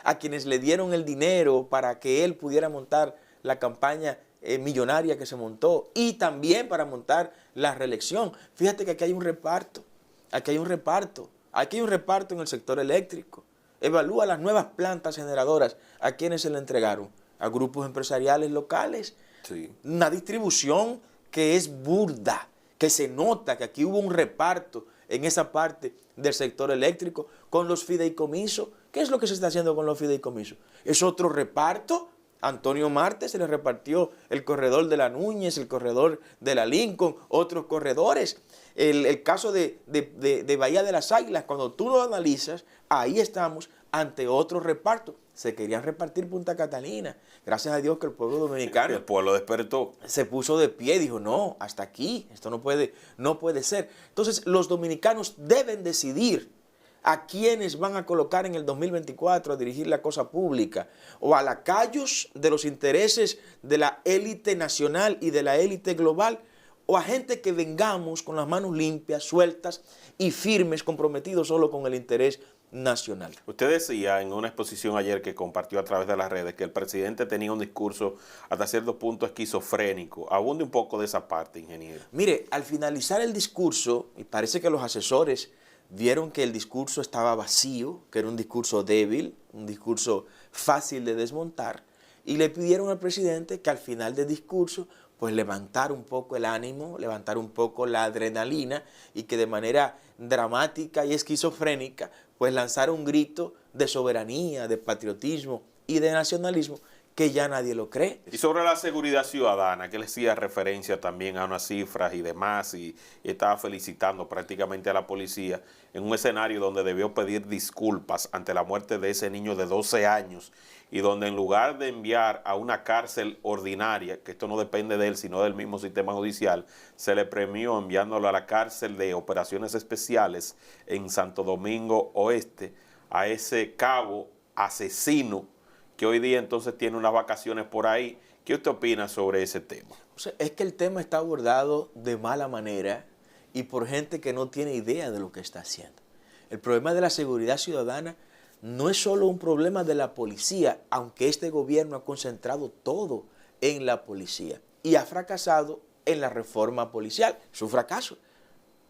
a quienes le dieron el dinero para que él pudiera montar la campaña millonaria que se montó y también para montar la reelección. Fíjate que aquí hay un reparto, aquí hay un reparto en el sector eléctrico, Evalúa las nuevas plantas generadoras. ¿A quiénes se le entregaron? A grupos empresariales locales. Sí. Una distribución que es burda, que se nota que aquí hubo un reparto en esa parte del sector eléctrico con los fideicomisos. ¿Qué es lo que se está haciendo con los fideicomisos? ¿Es otro reparto? Antonio Marte se le repartió el corredor de la Núñez, el corredor de la Lincoln, otros corredores. El caso de Bahía de las Águilas, cuando tú lo analizas, ahí estamos ante otro reparto. Se querían repartir Punta Catalina. Gracias a Dios que el pueblo dominicano... El pueblo despertó. Se puso de pie, dijo, no, hasta aquí, esto no puede ser. Entonces, los dominicanos deben decidir a quiénes van a colocar en el 2024 a dirigir la cosa pública, o a lacayos de los intereses de la élite nacional y de la élite global, o a gente que vengamos con las manos limpias, sueltas y firmes, comprometidos solo con el interés nacional. Usted decía en una exposición ayer que compartió a través de las redes que el presidente tenía un discurso hasta cierto punto esquizofrénico. Abunde un poco de esa parte, ingeniero. Mire, al finalizar el discurso, y parece que los asesores vieron que el discurso estaba vacío, que era un discurso débil, un discurso fácil de desmontar, y le pidieron al presidente que al final del discurso pues levantar un poco el ánimo, levantar un poco la adrenalina y que de manera dramática y esquizofrénica pues lanzara un grito de soberanía, de patriotismo y de nacionalismo que ya nadie lo cree. Y sobre la seguridad ciudadana, que le hacía referencia también a unas cifras y demás, y estaba felicitando prácticamente a la policía en un escenario donde debió pedir disculpas ante la muerte de ese niño de 12 años, y donde en lugar de enviar a una cárcel ordinaria, que esto no depende de él, sino del mismo sistema judicial, se le premió enviándolo a la cárcel de operaciones especiales en Santo Domingo Oeste, a ese cabo asesino, que hoy día entonces tiene unas vacaciones por ahí. ¿Qué usted opina sobre ese tema? O sea, es que el tema está abordado de mala manera y por gente que no tiene idea de lo que está haciendo. El problema de la seguridad ciudadana no es solo un problema de la policía, aunque este gobierno ha concentrado todo en la policía y ha fracasado en la reforma policial. Es un fracaso.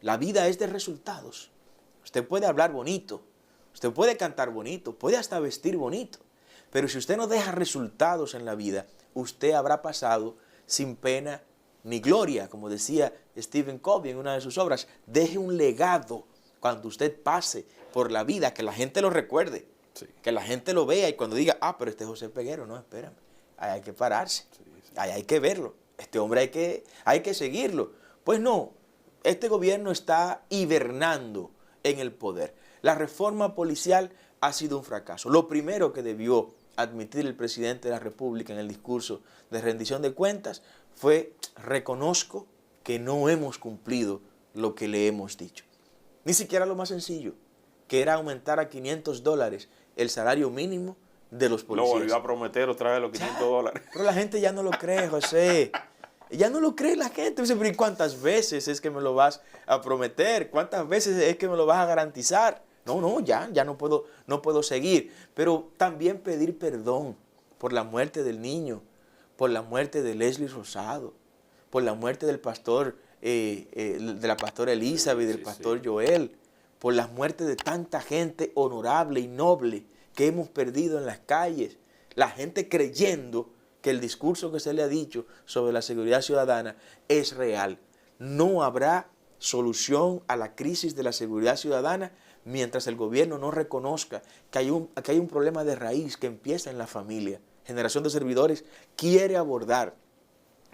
La vida es de resultados. Usted puede hablar bonito, usted puede cantar bonito, puede hasta vestir bonito, pero si usted no deja resultados en la vida, usted habrá pasado sin pena ni gloria, como decía Stephen Covey en una de sus obras. Deje un legado cuando usted pase por la vida, que la gente lo recuerde, sí, que la gente lo vea y cuando diga, ah, pero este es José Peguero, no, espérame, ahí hay que pararse, sí, sí, ahí hay que verlo, este hombre hay que seguirlo. Pues no, este gobierno está hibernando en el poder. La reforma policial ha sido un fracaso. Lo primero que debió admitir el presidente de la República en el discurso de rendición de cuentas fue: reconozco que no hemos cumplido lo que le hemos dicho. Ni siquiera lo más sencillo, que era aumentar a $500 el salario mínimo de los policías. Lo volvió a prometer otra vez los $500. Pero la gente ya no lo cree, José. Ya no lo cree la gente. Dice, pero ¿y cuántas veces es que me lo vas a prometer? ¿Cuántas veces es que me lo vas a garantizar? No, ya no puedo seguir. Pero también pedir perdón por la muerte del niño, por la muerte de Leslie Rosado, por la muerte del pastor, de la pastora Elizabeth, del pastor Joel, por la muerte de tanta gente honorable y noble que hemos perdido en las calles. La gente creyendo que el discurso que se le ha dicho sobre la seguridad ciudadana es real. No habrá solución a la crisis de la seguridad ciudadana mientras el gobierno no reconozca que hay un problema de raíz que empieza en la familia. Generación de Servidores quiere abordar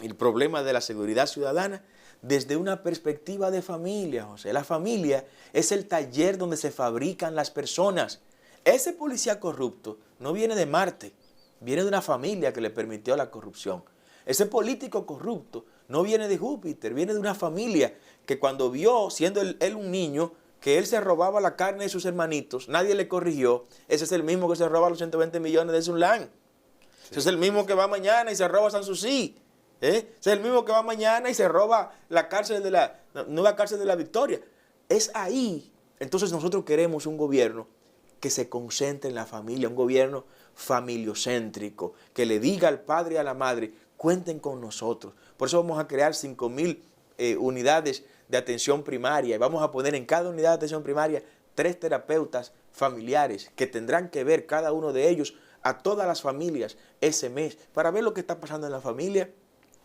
el problema de la seguridad ciudadana desde una perspectiva de familia, José. La familia es el taller donde se fabrican las personas. Ese policía corrupto no viene de Marte, viene de una familia que le permitió la corrupción. Ese político corrupto no viene de Júpiter, viene de una familia que cuando vio, siendo él un niño, que él se robaba la carne de sus hermanitos, nadie le corrigió. Ese es el mismo que se roba los 120 millones de Sunlan. Ese es el mismo que va mañana y se roba Sanssouci. Ese es el mismo que va mañana y se roba la nueva cárcel de la Victoria. Es ahí. Entonces nosotros queremos un gobierno que se concentre en la familia, un gobierno familiocéntrico, que le diga al padre y a la madre, cuenten con nosotros. Por eso vamos a crear 5,000 unidades de atención primaria y vamos a poner en cada unidad de atención primaria 3 terapeutas familiares que tendrán que ver cada uno de ellos a todas las familias ese mes para ver lo que está pasando en la familia.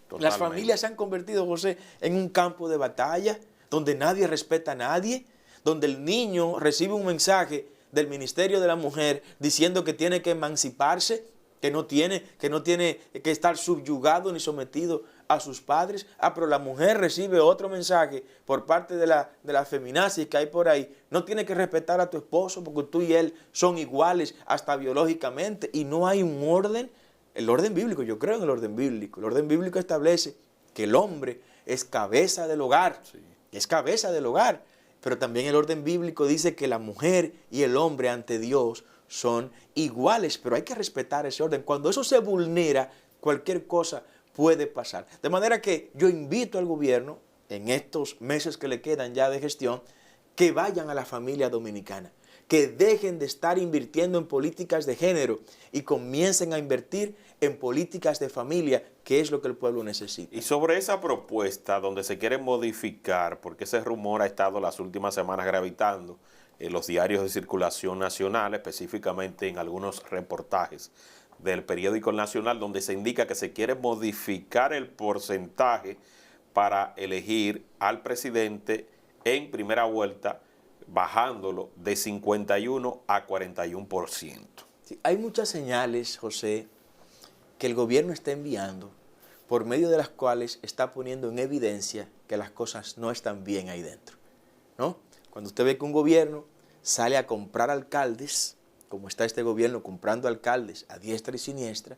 Totalmente. Las familias se han convertido, José, en un campo de batalla donde nadie respeta a nadie, donde el niño recibe un mensaje del Ministerio de la Mujer diciendo que tiene que emanciparse, que no tiene que estar subyugado ni sometido a sus padres. Pero la mujer recibe otro mensaje por parte de la feminazis que hay por ahí. No tiene que respetar a tu esposo porque tú y él son iguales hasta biológicamente. Y no hay un orden, el orden bíblico, yo creo en el orden bíblico. El orden bíblico establece que el hombre es cabeza del hogar, sí. Es cabeza del hogar. Pero también el orden bíblico dice que la mujer y el hombre ante Dios son iguales, pero hay que respetar ese orden. Cuando eso se vulnera, cualquier cosa puede pasar. De manera que yo invito al gobierno, en estos meses que le quedan ya de gestión, que vayan a la familia dominicana, que dejen de estar invirtiendo en políticas de género y comiencen a invertir en políticas de familia, que es lo que el pueblo necesita. Y sobre esa propuesta donde se quiere modificar, porque ese rumor ha estado las últimas semanas gravitando en los diarios de circulación nacional, específicamente en algunos reportajes del periódico Nacional, donde se indica que se quiere modificar el porcentaje para elegir al presidente en primera vuelta, bajándolo de 51 a 41%. Sí, hay muchas señales, José, que el gobierno está enviando, por medio de las cuales está poniendo en evidencia que las cosas no están bien ahí dentro, ¿no? Cuando usted ve que un gobierno sale a comprar alcaldes, como está este gobierno comprando alcaldes a diestra y siniestra,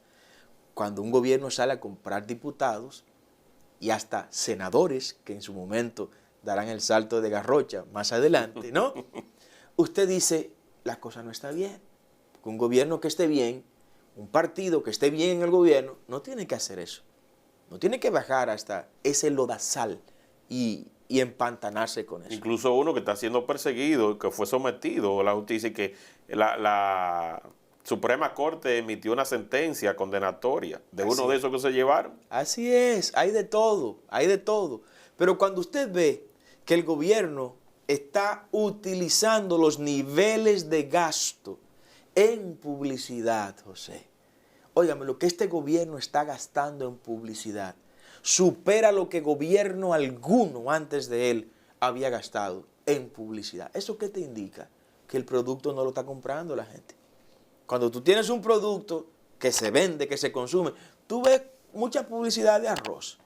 cuando un gobierno sale a comprar diputados y hasta senadores, que en su momento darán el salto de garrocha más adelante, ¿no? Usted dice, la cosa no está bien. Porque un gobierno que esté bien, un partido que esté bien en el gobierno, no tiene que hacer eso. No tiene que bajar hasta ese lodazal y empantanarse con eso. Incluso uno que está siendo perseguido, que fue sometido a la justicia y que la Suprema Corte emitió una sentencia condenatoria de uno de esos que se llevaron. Así es, hay de todo, hay de todo. Pero cuando usted ve que el gobierno está utilizando los niveles de gasto en publicidad, José, óigame, lo que este gobierno está gastando en publicidad supera lo que gobierno alguno antes de él había gastado en publicidad. ¿Eso qué te indica? Que el producto no lo está comprando la gente. Cuando tú tienes un producto que se vende, que se consume, tú ves mucha publicidad de arroz.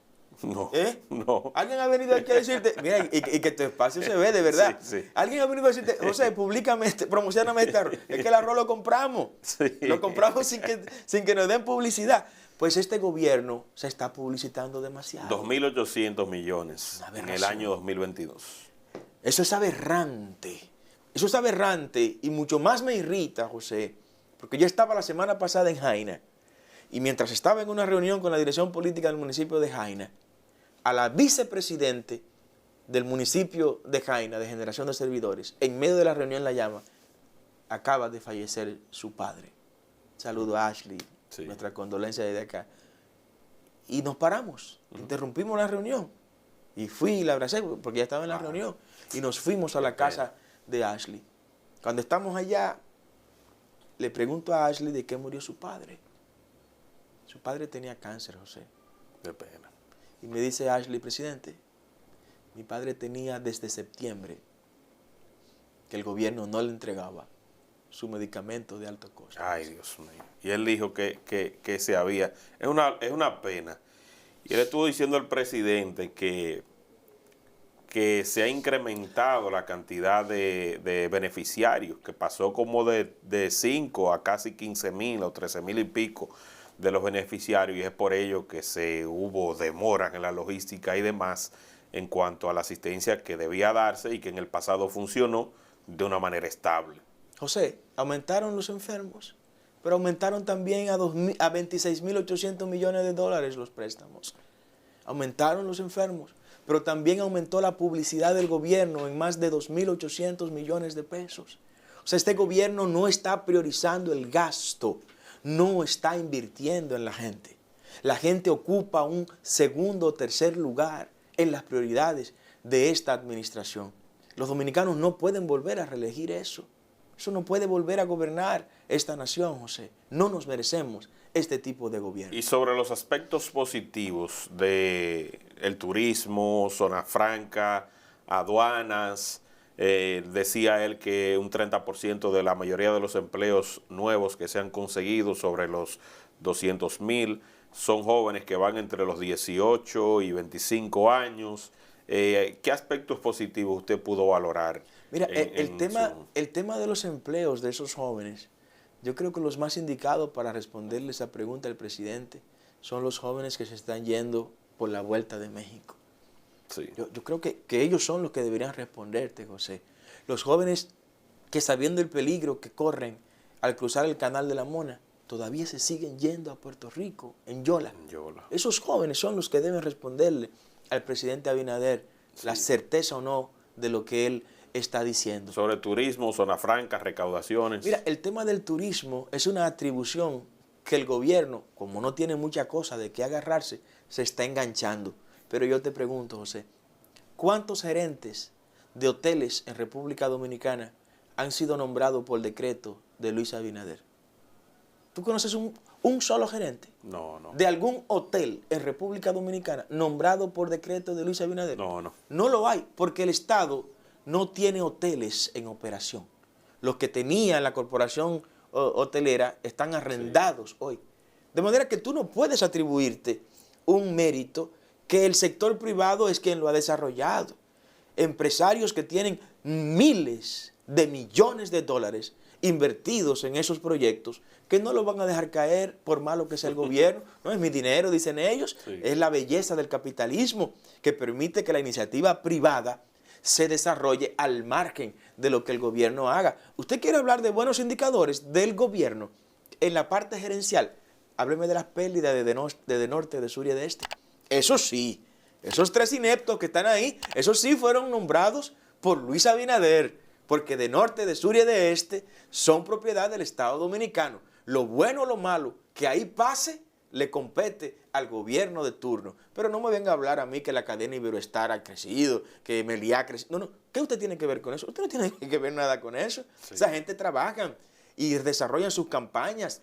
No, no. Alguien ha venido aquí a decirte, mira, y que tu espacio se ve de verdad. Sí, sí. Alguien ha venido a decirte, José, públicame, promocioname este arroz. Es que el arroz lo compramos. Sí. Lo compramos sin que nos den publicidad. Pues este gobierno se está publicitando demasiado. 2.800 millones en el año 2022. Eso es aberrante. Eso es aberrante y mucho más me irrita, José, porque yo estaba la semana pasada en Jaina y mientras estaba en una reunión con la dirección política del municipio de Jaina, a la vicepresidente del municipio de Jaina, de Generación de Servidores, en medio de la reunión la llama, acaba de fallecer su padre. Saludo a Ashley. Sí. Nuestra condolencia desde acá. Y nos paramos, interrumpimos la reunión. Y fui y la abracé porque ya estaba en la reunión. Y nos fuimos a la casa de Ashley. Cuando estamos allá, le pregunto a Ashley de qué murió su padre. Su padre tenía cáncer, José. Qué pena. Y me dice Ashley, presidente, mi padre tenía desde septiembre que el gobierno no le entregaba su medicamento de alto costo. Ay, Dios mío. Y él dijo que se había... Es una pena. Y él estuvo diciendo al presidente que se ha incrementado la cantidad de beneficiarios, que pasó como de 5 a casi 15.000 o 13.000 y pico de los beneficiarios, y es por ello que hubo demoras en la logística y demás en cuanto a la asistencia que debía darse y que en el pasado funcionó de una manera estable. José, aumentaron los enfermos, pero aumentaron también a 26.800 millones de dólares los préstamos. Aumentaron los enfermos, pero también aumentó la publicidad del gobierno en más de 2.800 millones de pesos. O sea, este gobierno no está priorizando el gasto, no está invirtiendo en la gente. La gente ocupa un segundo o tercer lugar en las prioridades de esta administración. Los dominicanos no pueden volver a reelegir eso. Eso no puede volver a gobernar esta nación, José. No nos merecemos este tipo de gobierno. Y sobre los aspectos positivos de el turismo, zona franca, aduanas, decía él que un 30% de la mayoría de los empleos nuevos que se han conseguido, sobre los 200,000, son jóvenes que van entre los 18 y 25 años. ¿Qué aspectos positivos usted pudo valorar? Mira, el tema de los empleos de esos jóvenes, yo creo que los más indicados para responderle esa pregunta al presidente son los jóvenes que se están yendo por la Vuelta de México. Sí. Yo creo que ellos son los que deberían responderte, José. Los jóvenes que, sabiendo el peligro que corren al cruzar el Canal de la Mona, todavía se siguen yendo a Puerto Rico, en Yola. Esos jóvenes son los que deben responderle al presidente Abinader la certeza o no de lo que él está diciendo. Sobre turismo, zona franca, recaudaciones. Mira, el tema del turismo es una atribución que el gobierno, como no tiene mucha cosa de qué agarrarse, se está enganchando. Pero yo te pregunto, José, ¿cuántos gerentes de hoteles en República Dominicana han sido nombrados por decreto de Luis Abinader? ¿Tú conoces un solo gerente? No. ¿De algún hotel en República Dominicana nombrado por decreto de Luis Abinader? No. No lo hay, porque el Estado no tiene hoteles en operación. Los que tenía la corporación hotelera están arrendados hoy. De manera que tú no puedes atribuirte un mérito que el sector privado es quien lo ha desarrollado. Empresarios que tienen miles de millones de dólares invertidos en esos proyectos, que no lo van a dejar caer por malo que sea el gobierno. No es mi dinero, dicen ellos. Sí. Es la belleza del capitalismo que permite que la iniciativa privada se desarrolle al margen de lo que el gobierno haga. ¿Usted quiere hablar de buenos indicadores del gobierno en la parte gerencial? Hábleme de las pérdidas de norte, de sur y de este. Eso sí, esos tres ineptos que están ahí, esos sí fueron nombrados por Luis Abinader, porque de norte, de sur y de este son propiedad del Estado Dominicano. Lo bueno o lo malo que ahí pase le compete al gobierno de turno. Pero no me venga a hablar a mí que la cadena Iberoestar ha crecido, que Meliá ha crecido. No. ¿Qué usted tiene que ver con eso? Usted no tiene que ver nada con eso. Sí. Esa gente trabaja y desarrollan sus campañas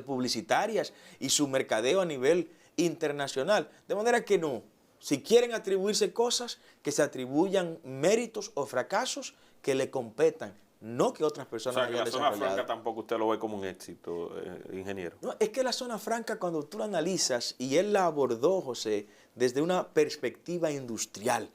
publicitarias y su mercadeo a nivel internacional. De manera que no. Si quieren atribuirse cosas, que se atribuyan méritos o fracasos que le competan, no que otras personas hayan desarrollado. La zona franca tampoco usted lo ve como un éxito, ingeniero. No, es que la zona franca, cuando tú la analizas, y él la abordó, José, desde una perspectiva industrial,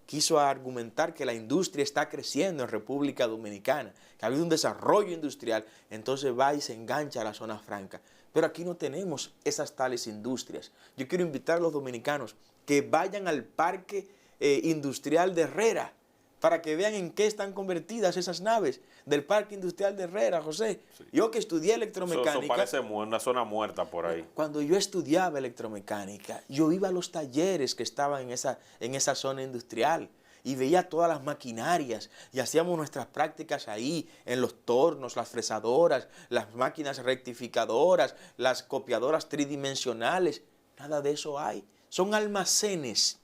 quiso argumentar que la industria está creciendo en República Dominicana, que ha habido un desarrollo industrial, entonces va y se engancha a la zona franca. Pero aquí no tenemos esas tales industrias. Yo quiero invitar a los dominicanos que vayan al parque industrial de Herrera, para que vean en qué están convertidas esas naves del Parque Industrial de Herrera, José. Sí. Yo que estudié electromecánica... Eso parece una zona muerta por ahí. Cuando yo estudiaba electromecánica, yo iba a los talleres que estaban en esa zona industrial y veía todas las maquinarias y hacíamos nuestras prácticas ahí, en los tornos, las fresadoras, las máquinas rectificadoras, las copiadoras tridimensionales. Nada de eso hay. Son almacenes.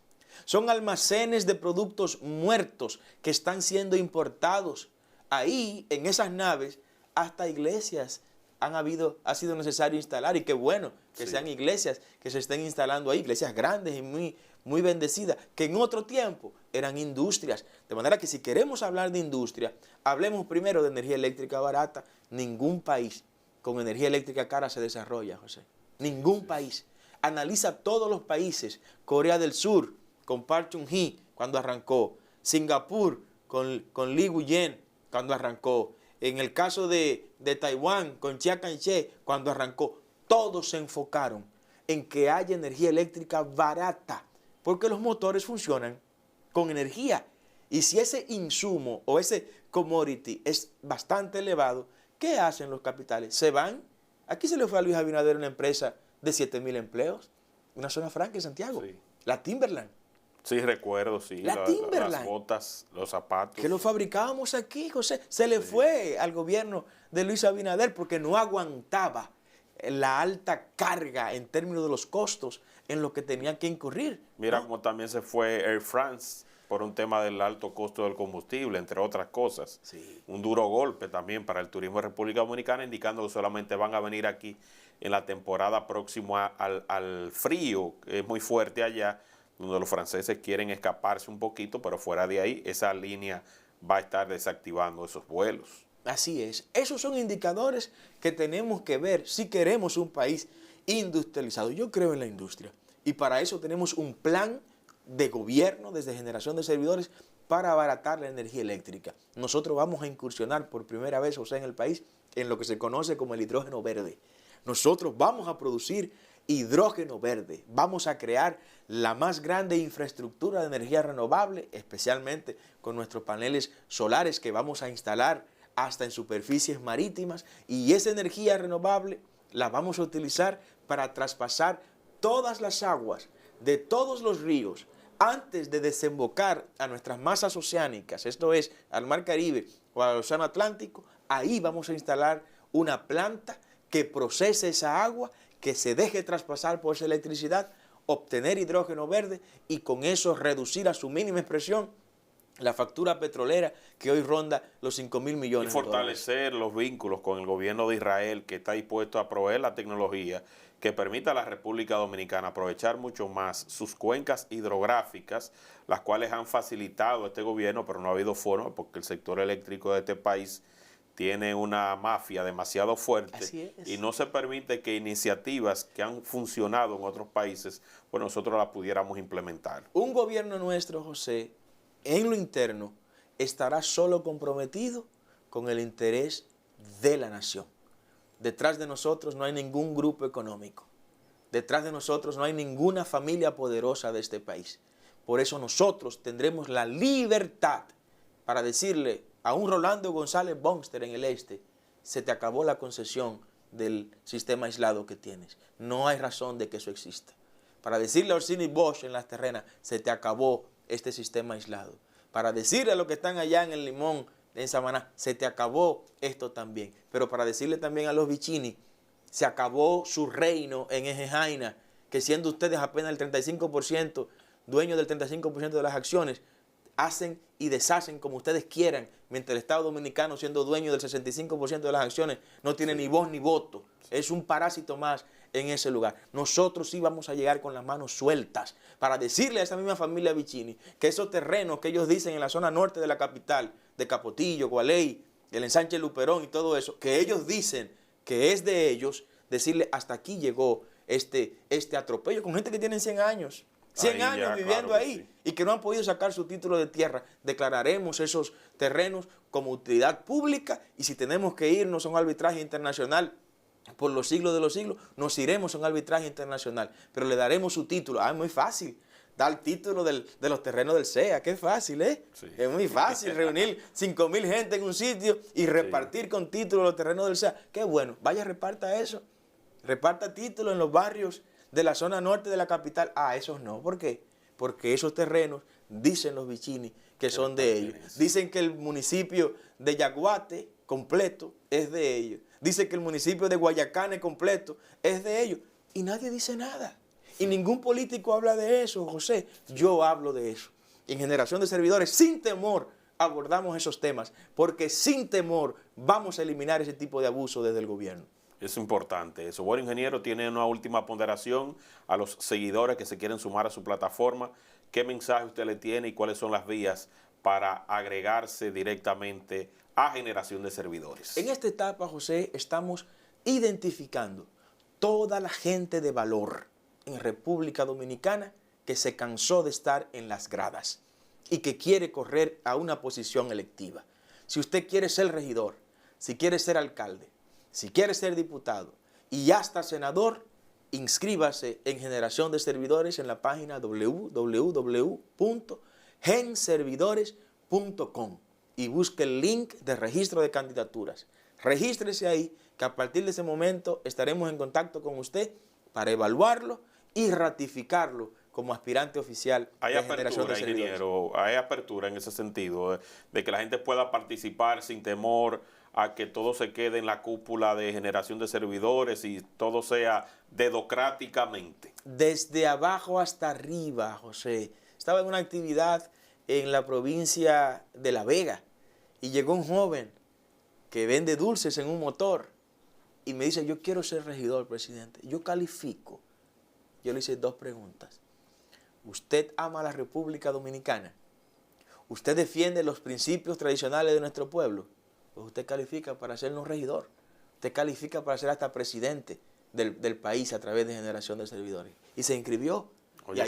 Son almacenes de productos muertos que están siendo importados. Ahí, en esas naves, hasta iglesias ha sido necesario instalar. Y qué bueno que sean iglesias que se estén instalando ahí, iglesias grandes y muy bendecidas, que en otro tiempo eran industrias. De manera que si queremos hablar de industria, hablemos primero de energía eléctrica barata. Ningún país con energía eléctrica cara se desarrolla, José. Ningún país. Analiza todos los países. Corea del Sur, con Park Chung-hee, cuando arrancó. Singapur, con Lee Guyen, cuando arrancó. En el caso de Taiwán, con Chiang Kai-shek, cuando arrancó. Todos se enfocaron en que haya energía eléctrica barata, porque los motores funcionan con energía. Y si ese insumo o ese commodity es bastante elevado, ¿qué hacen los capitales? Se van. Aquí se le fue a Luis Abinader una empresa de 7,000 empleos, una zona franca en Santiago, sí. La Timberland. Sí, recuerdo, sí. Las botas, los zapatos. Que lo fabricábamos aquí, José. Se le fue al gobierno de Luis Abinader porque no aguantaba la alta carga en términos de los costos en lo que tenían que incurrir. Mira cómo también se fue Air France por un tema del alto costo del combustible, entre otras cosas. Sí. Un duro golpe también para el turismo de República Dominicana, indicando que solamente van a venir aquí en la temporada próxima al frío, que es muy fuerte allá, donde los franceses quieren escaparse un poquito, pero fuera de ahí, esa línea va a estar desactivando esos vuelos. Así es. Esos son indicadores que tenemos que ver si queremos un país industrializado. Yo creo en la industria y para eso tenemos un plan de gobierno desde generación de servidores para abaratar la energía eléctrica. Nosotros vamos a incursionar por primera vez, o sea, en el país, en lo que se conoce como el hidrógeno verde. Nosotros vamos a producir hidrógeno verde, vamos a crear la más grande infraestructura de energía renovable, especialmente con nuestros paneles solares que vamos a instalar hasta en superficies marítimas, y esa energía renovable la vamos a utilizar para traspasar todas las aguas de todos los ríos antes de desembocar a nuestras masas oceánicas, esto es, al Mar Caribe o al Océano Atlántico. Ahí vamos a instalar una planta que procese esa agua, que se deje traspasar por esa electricidad, obtener hidrógeno verde y con eso reducir a su mínima expresión la factura petrolera que hoy ronda los 5.000 millones y fortalecer los vínculos con el gobierno de Israel, que está dispuesto a proveer la tecnología que permita a la República Dominicana aprovechar mucho más sus cuencas hidrográficas, las cuales han facilitado a este gobierno, pero no ha habido forma porque el sector eléctrico de este país tiene una mafia demasiado fuerte y no se permite que iniciativas que han funcionado en otros países, pues nosotros las pudiéramos implementar. Un gobierno nuestro, José, en lo interno, estará solo comprometido con el interés de la nación. Detrás de nosotros no hay ningún grupo económico. Detrás de nosotros no hay ninguna familia poderosa de este país. Por eso nosotros tendremos la libertad para decirle a un Rolando González Bonster en el este: se te acabó la concesión del sistema aislado que tienes. No hay razón de que eso exista. Para decirle a Orsini Bosch en Las Terrenas: se te acabó este sistema aislado. Para decirle a los que están allá en el Limón, en Samaná: se te acabó esto también. Pero para decirle también a los Vicini: se acabó su reino en Ejejaina, que siendo ustedes apenas el 35%, dueños del 35% de las acciones, hacen y deshacen como ustedes quieran, mientras el Estado Dominicano, siendo dueño del 65% de las acciones, no tiene ni voz ni voto. Es un parásito más en ese lugar. Nosotros sí vamos a llegar con las manos sueltas para decirle a esa misma familia Vicini que esos terrenos que ellos dicen en la zona norte de la capital, de Capotillo, Gualey, el ensanche Luperón y todo eso, que ellos dicen que es de ellos, decirle: hasta aquí llegó este atropello con gente que tiene 100 años. 100 años ya, viviendo claro ahí, sí, y que no han podido sacar su título de tierra. Declararemos esos terrenos como utilidad pública, y si tenemos que irnos a un arbitraje internacional por los siglos de los siglos, nos iremos a un arbitraje internacional, pero le daremos su título. Es muy fácil dar título de los terrenos del CEA, qué fácil, ¿eh? Sí. Es muy fácil reunir 5.000 gente en un sitio y repartir con título los terrenos del CEA. Qué bueno, vaya, reparta eso. Reparta títulos en los barrios de la zona norte de la capital. Esos no. ¿Por qué? Porque esos terrenos, dicen los Vicini, que son de ellos. Dicen que el municipio de Yaguate completo es de ellos. Dicen que el municipio de Guayacane completo es de ellos. Y nadie dice nada. Y ningún político habla de eso, José. Yo hablo de eso. En Generación de Servidores, sin temor, abordamos esos temas, porque sin temor vamos a eliminar ese tipo de abuso desde el gobierno. Es importante eso. Bueno, ingeniero, tiene una última ponderación a los seguidores que se quieren sumar a su plataforma. ¿Qué mensaje usted le tiene y cuáles son las vías para agregarse directamente a Generación de Servidores? En esta etapa, José, estamos identificando toda la gente de valor en República Dominicana que se cansó de estar en las gradas y que quiere correr a una posición electiva. Si usted quiere ser regidor, si quiere ser alcalde, si quiere ser diputado y hasta senador, inscríbase en Generación de Servidores en la página www.genservidores.com y busque el link de registro de candidaturas. Regístrese ahí, que a partir de ese momento estaremos en contacto con usted para evaluarlo y ratificarlo como aspirante oficial de Generación de Servidores. Ingeniero, hay apertura en ese sentido, de que la gente pueda participar sin temor a que todo se quede en la cúpula de Generación de Servidores y todo sea dedocráticamente. Desde abajo hasta arriba, José. Estaba en una actividad en la provincia de La Vega y llegó un joven que vende dulces en un motor y me dice, yo quiero ser regidor, presidente. Yo califico. Yo le hice 2 preguntas. ¿Usted ama a la República Dominicana? ¿Usted defiende los principios tradicionales de nuestro pueblo? Pues usted califica para ser un regidor. Usted califica para ser hasta presidente del país a través de generación de servidores. Y se inscribió. Oye,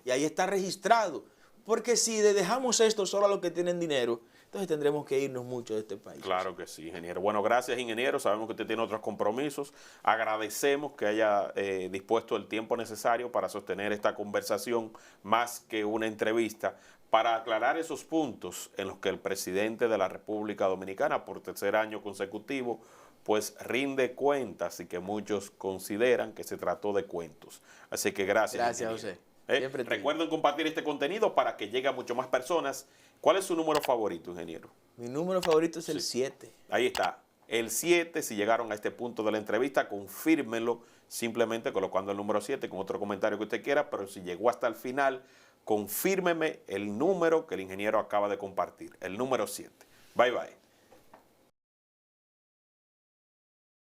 Y ahí está registrado. Porque si dejamos esto solo a los que tienen dinero, entonces tendremos que irnos mucho de este país. Claro que sí, ingeniero. Bueno, gracias, ingeniero. Sabemos que usted tiene otros compromisos. Agradecemos que haya dispuesto el tiempo necesario para sostener esta conversación, más que una entrevista, para aclarar esos puntos en los que el presidente de la República Dominicana, por 3er año consecutivo, pues rinde cuentas y que muchos consideran que se trató de cuentos. Así que gracias. Gracias, José. Recuerden compartir este contenido para que llegue a mucho más personas. ¿Cuál es su número favorito, ingeniero? Mi número favorito es el 7. Ahí está, el 7. Si llegaron a este punto de la entrevista, confírmenlo simplemente colocando el número 7 con otro comentario que usted quiera, pero si llegó hasta el final, confírmeme el número que el ingeniero acaba de compartir, el número 7. Bye, bye.